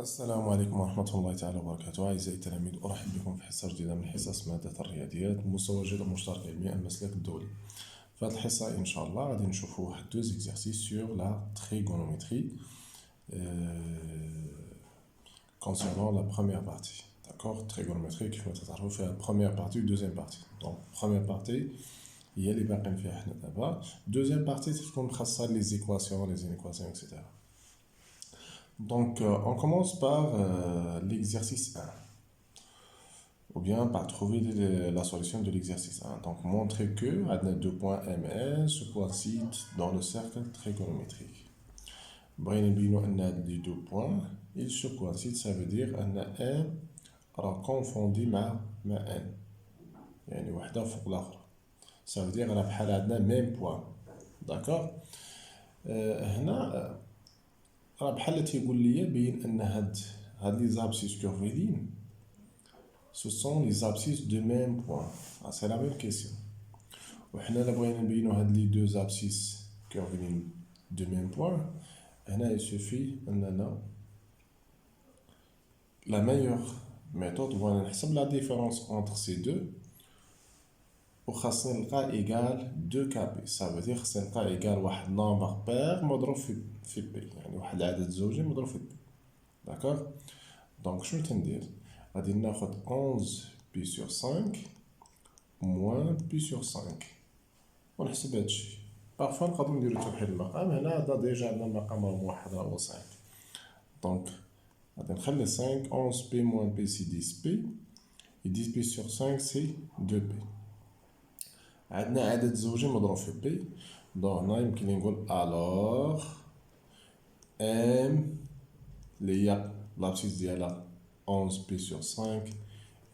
السلام عليكم ورحمة الله تعالى وبركاته. أعزائي التلاميذ، أرحب بكم في حصة جديدة من حصص مادة الرياضيات مستوى الجدول المشترك العلمي المسلك الدولي. في هذه الحصة إن شاء الله غادي نشوفوا واحد دو زيكزارسيس سور لا تريغونومتري concernant la première partie. D'accord, trigonométrie كيف ما تعرفوا فيها première partie و deuxième partie. Donc première partie هي اللي باقيين فيها حنا دابا. deuxième partie تكون خاصة les équations, les inéquations, etc. Donc, on commence par l'exercice 1, ou bien par trouver la solution de l'exercice 1. Donc, montrer que on a deux points MS se coïncident dans le cercle trigonométrique. Les deux points, ils se coïncident, ça veut dire qu'on a un confondu مع n. يعني واحدة فوق الأخرى. Ça veut dire qu'on a le même point. D'accord? هنا راه بحال تيقول لي بين ان هاد لي زابسيس كورفيلين سو سون لي زابسيس دو ميم بوين. سي لا ميم كيسيون. وحنا لا بغينا نبينو هاد لي دو زابسيس كورفيلين دو ميم بوين، هنا يسوفي اننا لا ميور ميثود هو نحسب لا ديفيرونس انتر سي دو وخاصني نلقى ايكال 2 كابي. سا فو خاصني نلقى ايكال واحد نومبر بير مضروب في بي، يعني واحد العدد زوجي مضروب في بي. داكوغ. دونك شنو تندير؟ غادي ناخد 11 بي سور 5 موان بي سور 5 ونحسب هادشي. بارفوا نقدرو نديرو توحيد المقام. هنا هذا ديجا عندنا المقام راه موحد راه هو 5. دونك غادي نخلي 5 11 بي موان بي سي 10 بي، 10 بي سور 5 سي 2 بي. عندنا عدد زوجي مضروب في بي. دونك هنا يمكن لي نقول الوغ ام اللي هي لابسيس ديالها 11 بي سور 5 و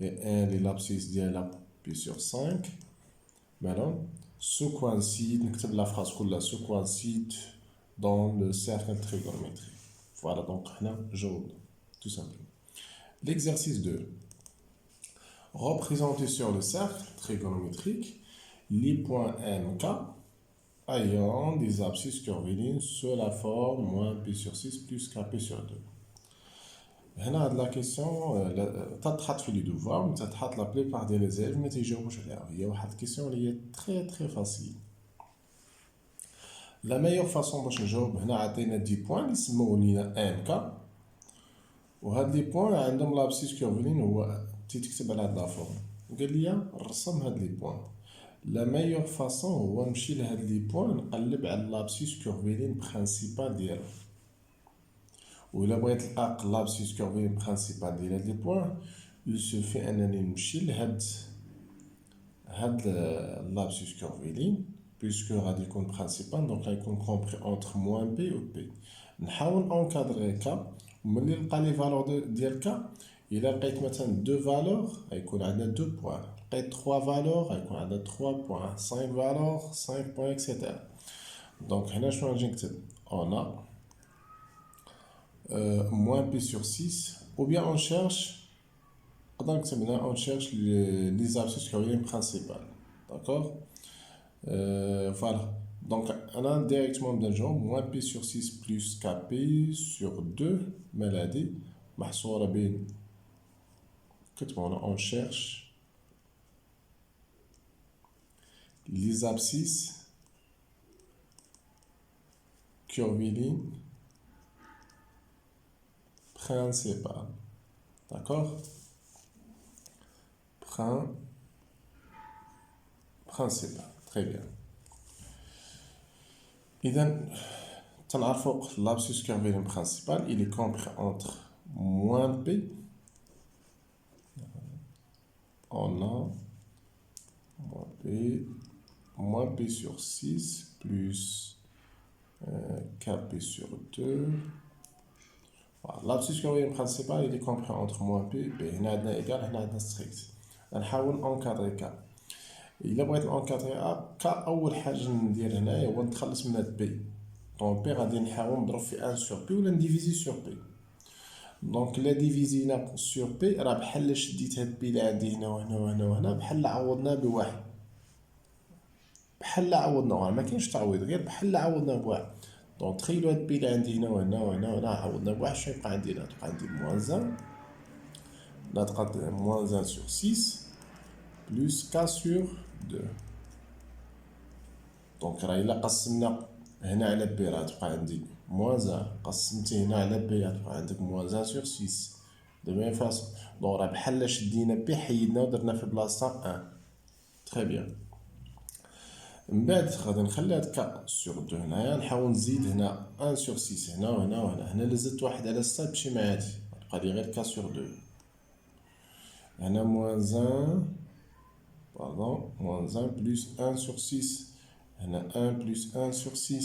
ان اللي لابسيس ديالها بي سور 5 مالهم سو كوانسيد. نكتب لا فراس كلها سو كوانسيد دون لو سيركل تريغونومتري. فوالا دونك حنا جاوبنا tout simplement. L'exercice 2. Représenter sur le cercle trigonométrique les points MK ayant des abscisses curvilines sous la forme moins P sur 6 plus KP sur 2. هنا هاد لا كيسيون تتحط في لي دوفوار، تتحط لا بليبار ديال لي زيلف ما تيجاوبوش عليها. هي واحد الكيسيون اللي هي تري فاسيل. لا ميور فاصون باش نجاوب، هنا عطينا 10 بوين اللي سموه لينا MK، وهاد لي بوين عندهم لابسيس كورفيلين هو تيتكتب على هاد لا فورم. قال لي نرسم هاد لي بوين. لا ميور فاصون هو نمشي لهاد لي بوين نقلب على لابسيس كورفيلين برينسيبال ديالهم. وإلا بغيت نلقى لابسيس كورفيلين برينسيبال ديال هاد لي بوين يسوفي انني نمشي لهاد لابسيس كورفيلين بيسكو غادي يكون برينسيبال، دونك غيكون كومبري اونتر موان بي و بي. نحاول اونكادري كا، وملي نلقى لي فالور ديال كا إلا لقيت مثلا 2 فالور غيكون عندنا 2 بوين، لقيت 3 فالور غيكون عندنا 3 بوين، 5 فالور 5 بوين اكسيتيرا. دونك هنا شنو غنجي نكتب؟ اون moins P sur 6, ou bien on cherche, on cherche les abscisses curvilinées principales. D'accord? Voilà. Donc, on a directement d'un genre moins P sur 6 plus KP sur 2, maladie. On cherche les abscisses curvilines principal. D'accord? Principal. Très bien. إذن تنعرفوا l'abscisse curviline principal, il est compris entre moins P, on a moins P sur 6 plus KP sur 2. l'abscisse curviline principale il est compris entre moins P et P. هنا عندنا égal، هنا عندنا strict. نحاول انكادري كا. إلا بغيت انكادري كا أول حاجة ندير هنايا هو نتخلص من هاد بي. دونك بي غادي نحاول نضرب في 1 سور بي ولا نديفيزي سور بي. دونك إلا ديفيزينا سور بي راه بحال شديت هاد بي اللي عندي هنا وهنا وهنا وهنا بحال عوضناه بواحد. بحال عوضناه، ما كاينش تعويض، غير بحال عوضناه بواحد. دونك تخيلوا هاد بي اللي عندي هنا وهنا وهنا وهنا عوضنا بواحد شويه يبقى عندي هنا تبقى عندي موان 1 لا تبقى موان 1 sur 6 بلس k sur 2 دونك راه الا قسمنا هنا على بي راه تبقى عندي موان 1 قسمتي هنا على بي تبقى عندك موان 1 sur 6 دو ميم فاصون دونك راه بحال شدينا بي حيدنا ودرنا في بلاصتها 1 تري بيان من بعد غادي نخلي هاد كا سور 2 هنايا نحاول نزيد هنا 1 سور 6 هنا وهنا وهنا هنا اللي زدت واحد على 6 تمشي مع هادي تبقى لي غير كا سور 2 هنا موان 1 باردون موان 1 بلس 1 سور 6 هنا 1 بلس 1 سور 6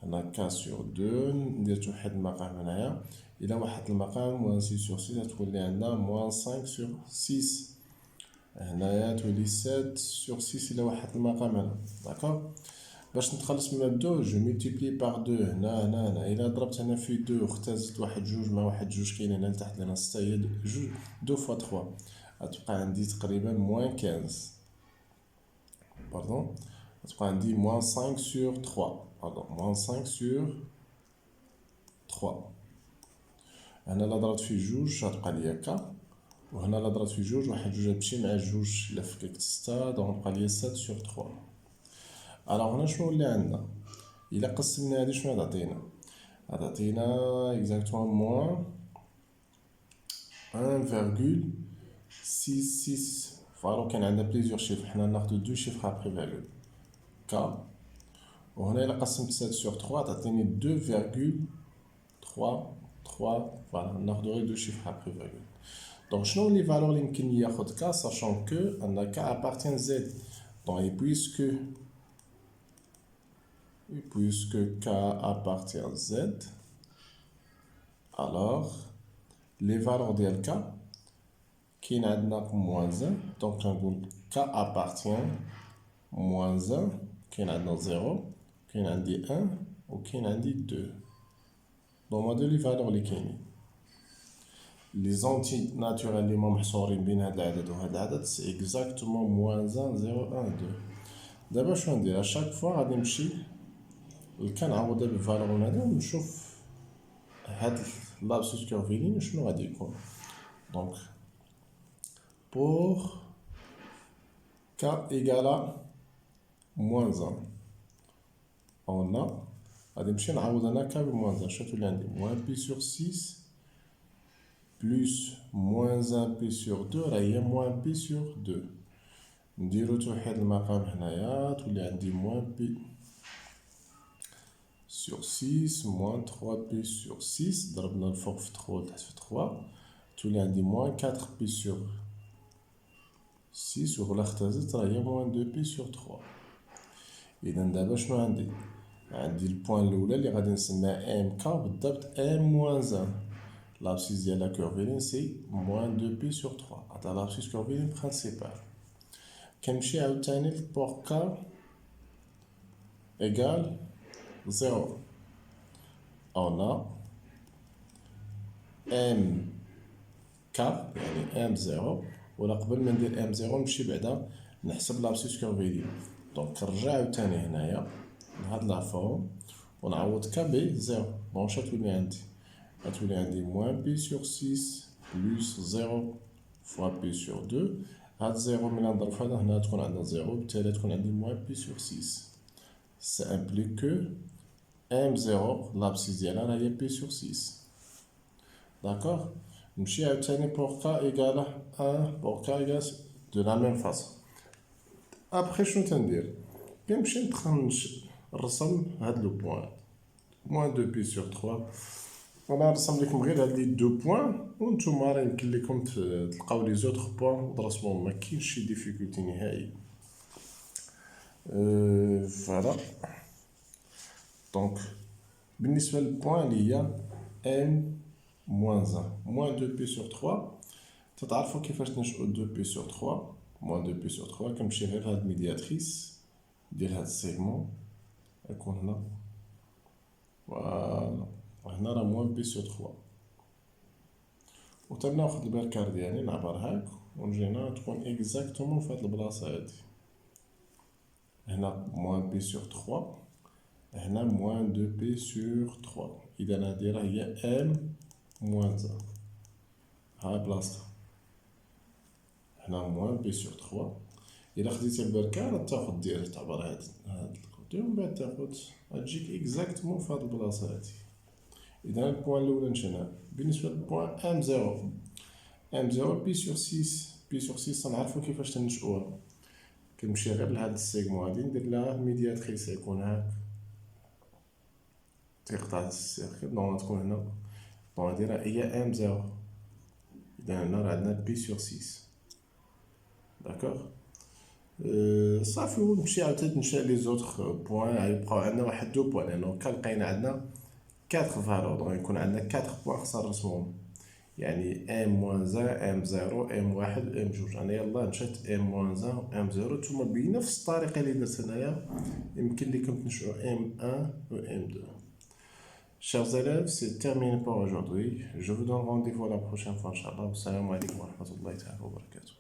هنا كا سور 2 ندير واحد المقام هنايا الى واحد المقام موان 6 سور 6 تولي عندنا موان 5 سور 6 هنايا تولي 7 سور 6 الى واحد المقام هنا داكوغ باش نتخلص من الدو جو ملتيبلي باغ 2 هنا الى ضربت هنا في 2 واختزت واحد جوج مع واحد جوج كاين هنا لتحت لهنا 6 هي جوج 2 فوا 3 غتبقى عندي تقريبا موان 15 باردون غتبقى عندي موان 5 سور 3 باردون موان 5 سور 3 هنا لا ضربت في جوج غتبقى ليا كا وهنا لا ضربت في جوج واحد جوج غتمشي مع جوج الا فككت 6 دونك بقى ليا 7 سور 3 الوغ هنا شنو اللي عندنا الا قسمنا هادي شنو غتعطينا غتعطينا اكزاكتومون موان 1,66 فالو كان عندنا بليزيور شيفر حنا ناخدو دو شيفر ابري فيرغول كا وهنا الا قسمت 7 سور 3 تعطيني 2,33 فوالا ناخدو غير دو شيفر ابري فيرغول دونك شنو لي فالور اللي يمكن ياخد كا ساشون كو ان كا appartient z donc puisque k appartient z alors les valeurs ديال k كاين عندنا موان 1 دونك غنقول k appartient موان 1 كاين عندنا 0 كاين عندي 1 وكاين عندي 2 دونك هادو لي فالور اللي كاينين لي زونتي ناتوريل اللي هما محصورين بين هاد العدد وهاد العدد سي اكزاكتومون موان 1 0 1 2 دابا شنو ندير اشاك فوا غادي نمشي كنعوضها بالفالور هذا ونشوف هاد لابسوس كورفيلين شنو غادي يكون دونك pour k égale à moins 1 on a غادي نمشي نعوض هنا k بموان 1 شنو تولي عندي موان بي سور 6 بلس موان 1 بي سور 2 راه هي موان بي سور 2 نديرو توحيد المقام هنايا تولي عندي موان بي sur 6 moins 3p sur 6 ضربنا الفوق في 3 وتحت في 3 تولي عندي moins 4p sur 6 ولا اختزت راه هي moins 2p sur 3 اذا دابا شنو عندي البوان الاولى اللي غادي نسميها ام كا بالضبط ام moins 1 l'abscisse ديال لا كورفيلين سي moins 2p sur 3 هذا l'abscisse كورفيلين برينسيبال كنمشي عاوتاني لبور كا égal 0 on a m k يعني m 0 ولا قبل ما ندير m 0 نمشي بعدا نحسب لابسيس كورفيلين دونك نرجع عاوتاني هنايا لهاد لافورم ونعوض k ب 0 دونك شنو تولي عندي غتولي عندي موان بي سور 6 بلس 0 فوا بي سور 2 هاد 0 ملي نضرب في هذا هنا تكون عندنا 0 بالتالي تكون عندي موان بي سور 6 ça implique que M0, l'abscisse ديالها راه هي P sur 6 d'accord نمشي عاوتاني pour k égale 1 pour k égale de la même façon après شنو تندير كنمشي نرسم هاد لو بوان moins 2p sur 3 انا نرسم لكم غير هاد لي دو بوان وانتوما راه يمكن لكم تلقاو لي زوطخ بوان وترسموهم ما كاينش شي ديفيكولتي نهائي فوالا دونك بالنسبه للبوان اللي هي m moins 1 moins 2p sur 3 تتعرفوا كيفاش تنشئوا 2p sur 3 moins 2p sur 3 كنمشي غير هاد الميدياتريس ديال هاد السيغمون يكون هنا فوالا وهنا راه moins p sur 3 وتناخد البركار ديالي نعبر هاك ونجي هنا تكون اكزاكتومون في هاد البلاصه هادي هنا moins p sur 3 هنا موان 2 بي سور 3. إذا هادي راه هي ام موان زا، ها بلاصتها. هنا موان بي سور 3. إلا خديتي البركة راه تاخد ديال تعبر هاد الكوتي ومن بعد تاخد غتجيك اكزاكتومون في هاد البلاصة هادي. إذا البوان الأولى نشنا بالنسبة للبوان ام زيرو. ام زيرو بي سور 6. بي سور 6 تنعرفو كيفاش تنشأوها. كنمشي غير لهاد السيغمون هادي ندير لها ميدياتريس يكون هاك تيقطع السيركل، دونك تكون هنا. دونك هادي راه هي ام زيرو. إذا هنا راه عندنا بي سور 6. داكوغ. صافي ونمشي عاوتاني نشأ لي زوتر بوان. يبقاو عندنا واحد دو بوان لأنو كان لقينا عندنا 4 فالور، دونك يكون عندنا 4 بوان خصنا نرسموهم. يعني ام موان زا، ام زيرو، ام واحد، ام جوج. انا يلاه مشات ام موان زا و ام زيرو، نتوما بنفس الطريقة اللي درت انايا يمكن لكم تنشئو ام ان و ام دو. Chers élèves, c'est terminé pour aujourd'hui. Je vous donne rendez-vous la prochaine fois, Inch'Allah. Wassalamu alaikum wa rahmatullahi wa barakatuh.